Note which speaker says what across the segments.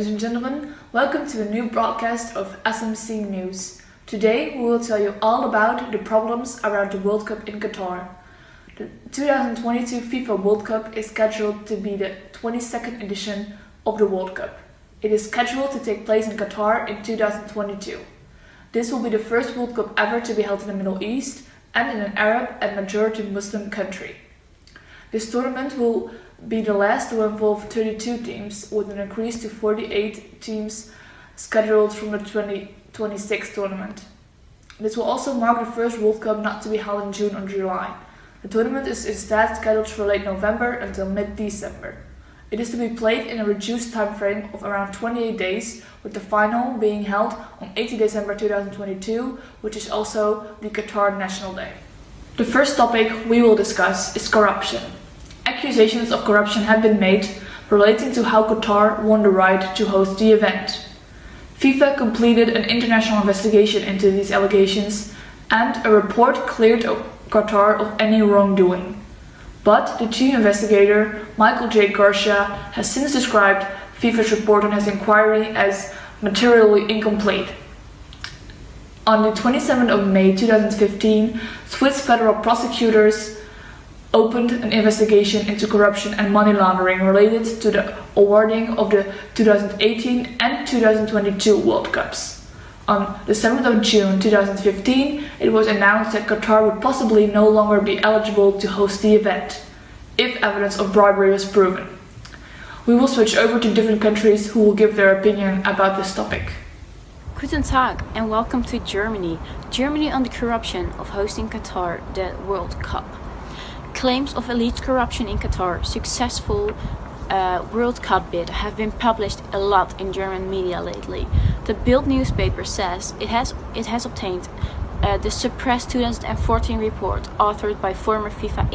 Speaker 1: Ladies and gentlemen, welcome to a new broadcast of SMC News. Today we will tell you all about the problems around the World Cup in Qatar. The 2022 FIFA World Cup is scheduled to be the 22nd edition of the World Cup. It is scheduled to take place in Qatar in 2022. This will be the first World Cup ever to be held in the Middle East and in an Arab and majority Muslim country. This tournament will be the last to involve 32 teams, with an increase to 48 teams scheduled from the 2026 tournament. This will also mark the first World Cup not to be held in June or July. The tournament is instead scheduled for late November until mid-December. It is to be played in a reduced time frame of around 28 days, with the final being held on 18 December 2022, which is also the Qatar National Day. The first topic we will discuss is corruption. Accusations of corruption have been made relating to how Qatar won the right to host the event. FIFA completed an international investigation into these allegations, and a report cleared Qatar of any wrongdoing. But the chief investigator, Michael J. Garcia, has since described FIFA's report on his inquiry as materially incomplete. On the 27th of May 2015, Swiss federal prosecutors opened an investigation into corruption and money laundering related to the awarding of the 2018 and 2022 World Cups. On the 7th of June 2015, it was announced that Qatar would possibly no longer be eligible to host the event, if evidence of bribery was proven. We will switch over to different countries who will give their opinion about this topic.
Speaker 2: Guten Tag and welcome to Germany. Germany on the corruption of hosting Qatar the World Cup. Claims of alleged corruption in Qatar successful World Cup bid have been published a lot in German media lately. The Bild newspaper says it has obtained the suppressed 2014 report authored by former FIFA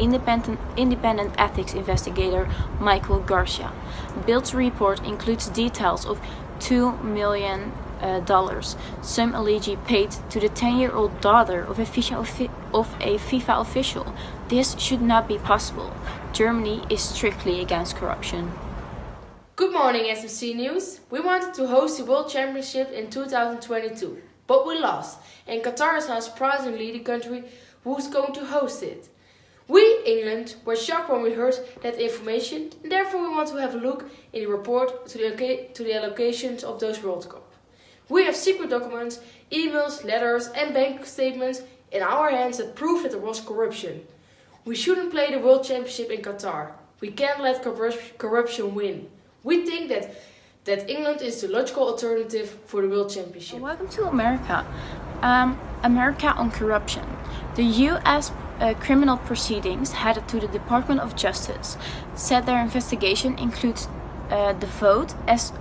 Speaker 2: independent ethics investigator Michael Garcia. Bild's report includes details of $2 million, some allegedly paid to the 10-year-old daughter of a FIFA official. This should not be possible. Germany is strictly against corruption.
Speaker 3: Good morning, SMC News. We wanted to host the World Championship in 2022, but we lost, and Qatar is now surprisingly the country who's going to host it. We, England, were shocked when we heard that information, and therefore we want to have a look in the report to the allocations of those World Cup. We have secret documents, emails, letters and bank statements in our hands that prove that there was corruption. We shouldn't play the World Championship in Qatar. We can't let corruption win. We think that England is the logical alternative for the World Championship.
Speaker 2: Welcome to America. America on corruption. The U.S. Criminal proceedings headed to the Department of Justice said their investigation includes the vote as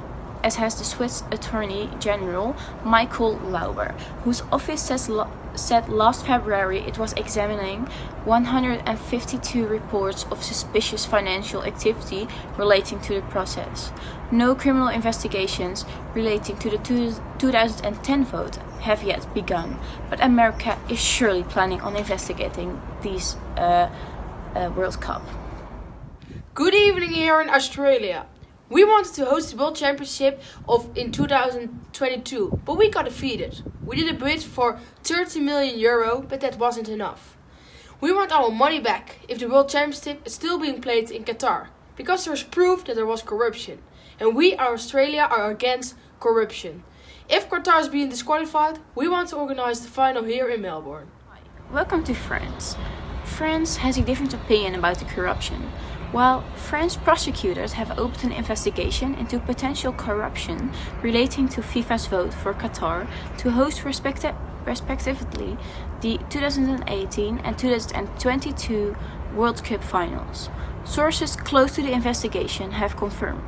Speaker 2: has the Swiss Attorney General Michael Lauber, whose office said last February it was examining 152 reports of suspicious financial activity relating to the process. No criminal investigations relating to the 2010 vote have yet begun, but America is surely planning on investigating these World Cup.
Speaker 3: Good evening here in Australia. We wanted to host the World Championship in 2022, but we got defeated. We did a bid for €30 million, but that wasn't enough. We want our money back if the World Championship is still being played in Qatar, because there is proof that there was corruption, and we, Australia, are against corruption. If Qatar is being disqualified, we want to organize the final here in Melbourne.
Speaker 2: Welcome to France. France has a different opinion about the corruption. While French prosecutors have opened an investigation into potential corruption relating to FIFA's vote for Qatar to host respectively the 2018 and 2022 World Cup finals, sources close to the investigation have confirmed.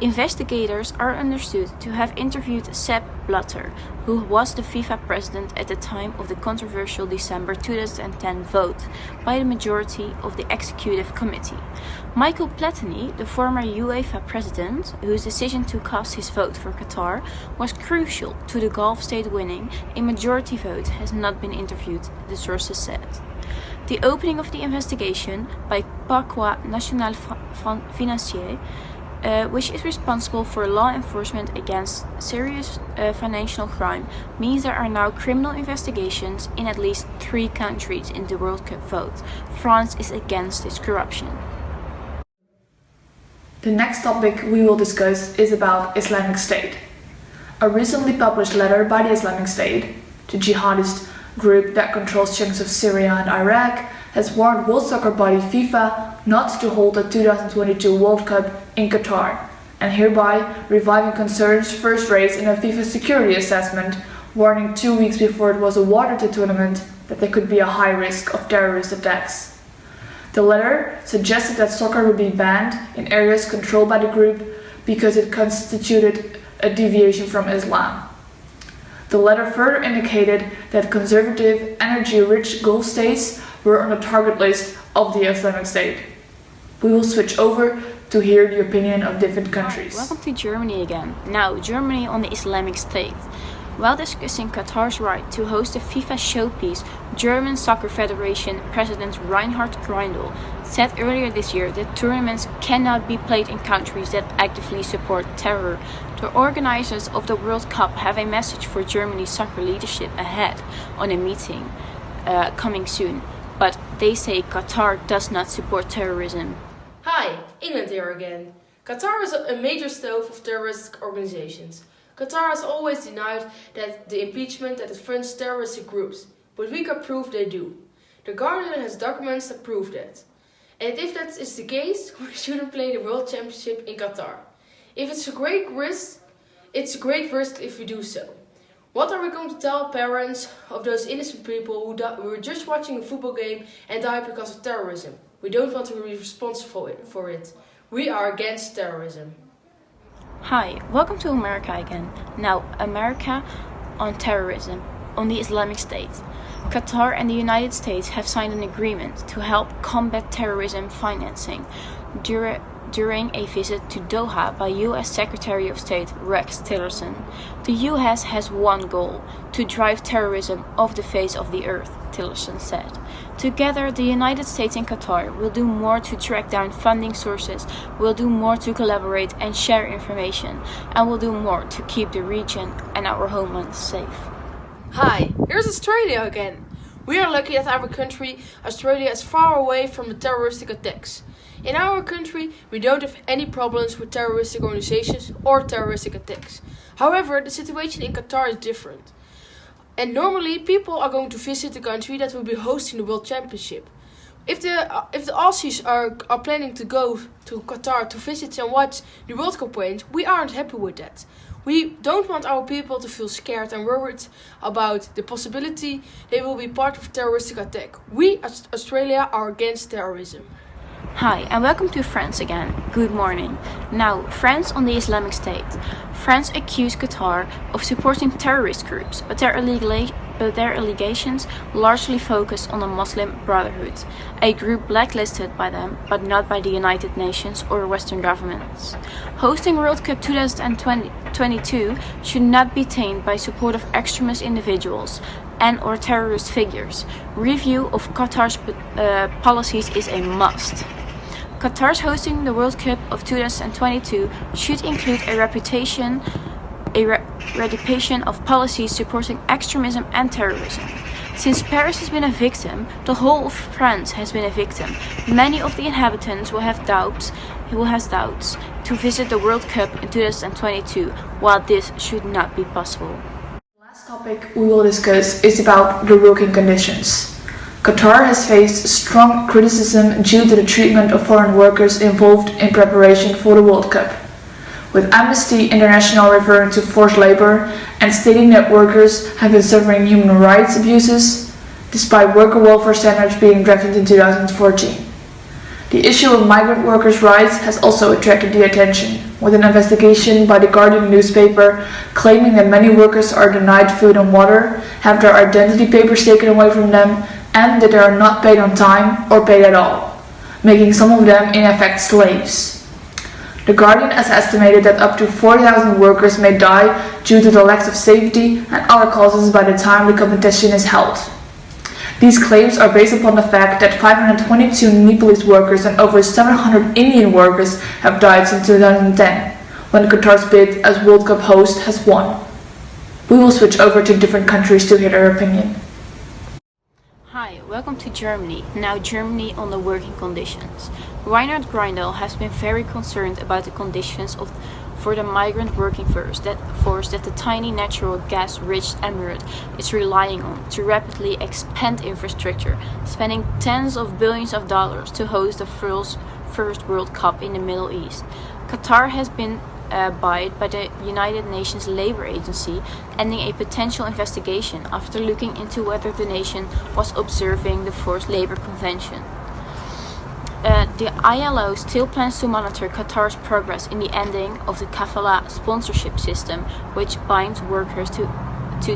Speaker 2: Investigators are understood to have interviewed Sepp Blatter, who was the FIFA president at the time of the controversial December 2010 vote by the majority of the executive committee. Michael Platini, the former UEFA president, whose decision to cast his vote for Qatar was crucial to the Gulf state winning a majority vote, has not been interviewed, the sources said. The opening of the investigation by Parquet National Financier which is responsible for law enforcement against serious financial crime, means there are now criminal investigations in at least 3 countries in the World Cup vote. France is against this corruption.
Speaker 1: The next topic we will discuss is about Islamic State. A recently published letter by the Islamic State, the jihadist group that controls chunks of Syria and Iraq, has warned World Soccer body FIFA not to hold the 2022 World Cup in Qatar, and hereby reviving concerns first raised in a FIFA security assessment, warning 2 weeks before it was awarded the tournament that there could be a high risk of terrorist attacks. The letter suggested that soccer would be banned in areas controlled by the group because it constituted a deviation from Islam. The letter further indicated that conservative, energy-rich Gulf states were on the target list of the Islamic State. We will switch over to hear the opinion of different countries.
Speaker 2: Welcome to Germany again. Now, Germany on the Islamic State. While discussing Qatar's right to host the FIFA showpiece, German Soccer Federation President Reinhard Grindel said earlier this year that tournaments cannot be played in countries that actively support terror. The organizers of the World Cup have a message for Germany's soccer leadership ahead on a meeting coming soon, but they say Qatar does not support terrorism.
Speaker 3: Hi, England here again. Qatar is a major stove of terrorist organizations. Qatar has always denied that the impeachment that it funds terrorist groups, but we can prove they do. The Guardian has documents that prove that. And if that is the case, we shouldn't play the World Championship in Qatar. If it's a great risk, it's a great risk if we do so. What are we going to tell parents of those innocent people who were just watching a football game and died because of terrorism? We don't want to be responsible for it. We are against terrorism.
Speaker 2: Hi, welcome to America again. Now, America on terrorism, on the Islamic State. Qatar and the United States have signed an agreement to help combat terrorism financing during a visit to Doha by US Secretary of State Rex Tillerson. The US has one goal: to drive terrorism off the face of the earth, Tillerson said. Together, the United States and Qatar will do more to track down funding sources, will do more to collaborate and share information, and will do more to keep the region and our homeland safe.
Speaker 3: Hi, here's Australia again. We are lucky that our country, Australia, is far away from the terroristic attacks. In our country, we don't have any problems with terroristic organizations or terroristic attacks. However, the situation in Qatar is different. And normally, people are going to visit the country that will be hosting the World Championship. If the Aussies are planning to go to Qatar to visit and watch the World Cup win, we aren't happy with that. We don't want our people to feel scared and worried about the possibility they will be part of a terroristic attack. We, as Australia, are against terrorism.
Speaker 2: Hi, and welcome to France again. Good morning. Now, France on the Islamic State. France accused Qatar of supporting terrorist groups, but their allegations largely focus on the Muslim Brotherhood, a group blacklisted by them, but not by the United Nations or Western governments. Hosting World Cup 2022 should not be tainted by support of extremist individuals and or terrorist figures. Review of Qatar's policies is a must. Qatar's hosting the World Cup of 2022 should include a eradication of policies supporting extremism and terrorism. Since Paris has been a victim, the whole of France has been a victim. Many of the inhabitants will have doubts to visit the World Cup in 2022, while this should not be possible.
Speaker 1: The last topic we will discuss is about the working conditions. Qatar has faced strong criticism due to the treatment of foreign workers involved in preparation for the World Cup, with Amnesty International referring to forced labor and stating that workers have been suffering human rights abuses, despite worker welfare standards being drafted in 2014. The issue of migrant workers' rights has also attracted the attention, with an investigation by the Guardian newspaper claiming that many workers are denied food and water, have their identity papers taken away from them, and that they are not paid on time or paid at all, making some of them in effect slaves. The Guardian has estimated that up to 40,000 workers may die due to the lack of safety and other causes by the time the competition is held. These claims are based upon the fact that 522 Nepalese workers and over 700 Indian workers have died since 2010, when Qatar's bid as World Cup host has won. We will switch over to different countries to hear their opinion.
Speaker 2: Hi, welcome to Germany. Now Germany on the working conditions. Reinhard Grindel has been very concerned about the conditions for the migrant working force that the tiny natural gas-rich emirate is relying on to rapidly expand infrastructure, spending tens of billions of dollars to host the first World Cup in the Middle East. Qatar has been buyed by the United Nations Labour Agency, ending a potential investigation after looking into whether the nation was observing the Forced Labour Convention. The ILO still plans to monitor Qatar's progress in the ending of the kafala sponsorship system, which binds workers to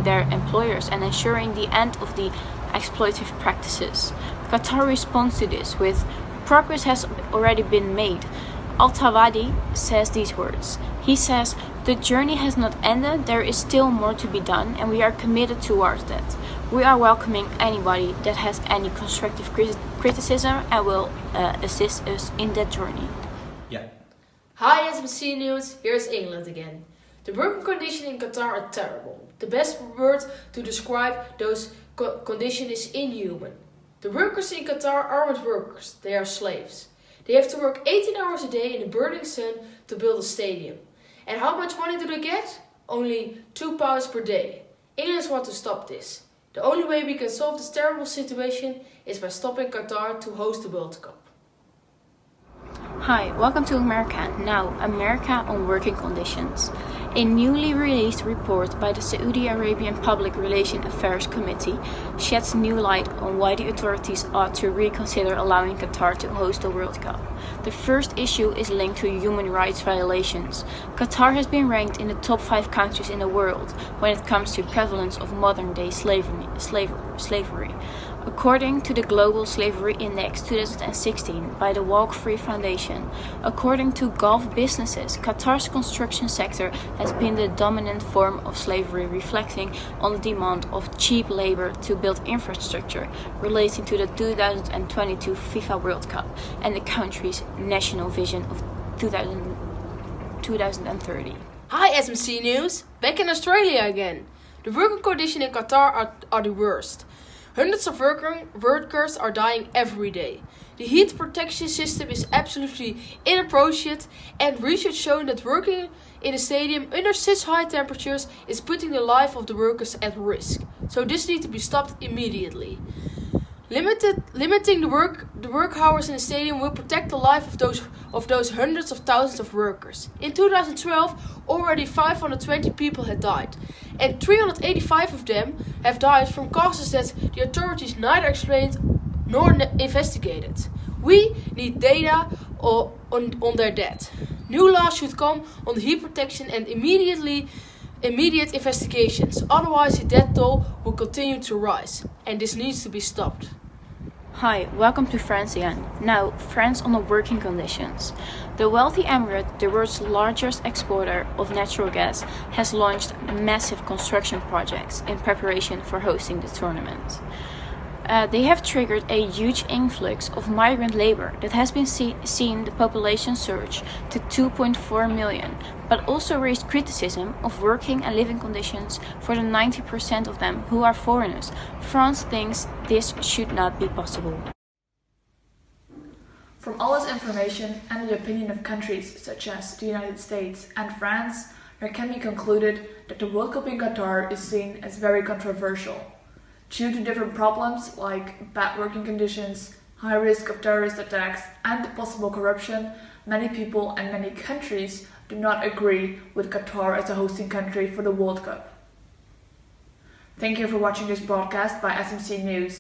Speaker 2: their employers and ensuring the end of the exploitative practices. Qatar responds to this with, "Progress has already been made." Al-Tawadi says these words. He says, "The journey has not ended, there is still more to be done, and we are committed towards that. We are welcoming anybody that has any constructive criticism and will assist us in that journey."
Speaker 4: Yeah.
Speaker 3: Hi SMC News, here's England again. The working conditions in Qatar are terrible. The best word to describe those conditions is inhuman. The workers in Qatar aren't workers, they are slaves. They have to work 18 hours a day in the burning sun to build a stadium. And how much money do they get? Only £2 per day. England wants to stop this. The only way we can solve this terrible situation is by stopping Qatar to host the World Cup.
Speaker 2: Hi, welcome to America. Now, America on working conditions. A newly released report by the Saudi Arabian Public Relations Affairs Committee sheds new light on why the authorities ought to reconsider allowing Qatar to host the World Cup. The first issue is linked to human rights violations. Qatar has been ranked in the top 5 countries in the world when it comes to prevalence of modern-day slavery. According to the Global Slavery Index 2016 by the Walk Free Foundation, according to Gulf Businesses, Qatar's construction sector has been the dominant form of slavery, reflecting on the demand of cheap labor to build infrastructure relating to the 2022 FIFA World Cup and the country's national vision of 2030.
Speaker 3: Hi SMC News, back in Australia again. The working conditions in Qatar are the worst. Hundreds of workers are dying every day. The heat protection system is absolutely inappropriate, and research shown that working in a stadium under such high temperatures is putting the life of the workers at risk. So this needs to be stopped immediately. Limiting the work hours in the stadium will protect the life of those hundreds of thousands of workers. In 2012, already 520 people had died, and 385 of them have died from causes that the authorities neither explained nor investigated. We need data on their death. New laws should come on the heat protection and immediate investigations. Otherwise, the death toll will continue to rise, and this needs to be stopped.
Speaker 2: Hi, welcome to France again. Now, France on the working conditions. The wealthy emirate, the world's largest exporter of natural gas, has launched massive construction projects in preparation for hosting the tournament. They have triggered a huge influx of migrant labor that has been seen the population surge to 2.4 million, but also raised criticism of working and living conditions for the 90% of them who are foreigners. France thinks this should not be possible.
Speaker 1: From all this information and the opinion of countries such as the United States and France, there can be concluded that the World Cup in Qatar is seen as very controversial. Due to different problems like bad working conditions, high risk of terrorist attacks, and possible corruption, many people and many countries do not agree with Qatar as a hosting country for the World Cup. Thank you for watching this broadcast by SMC News.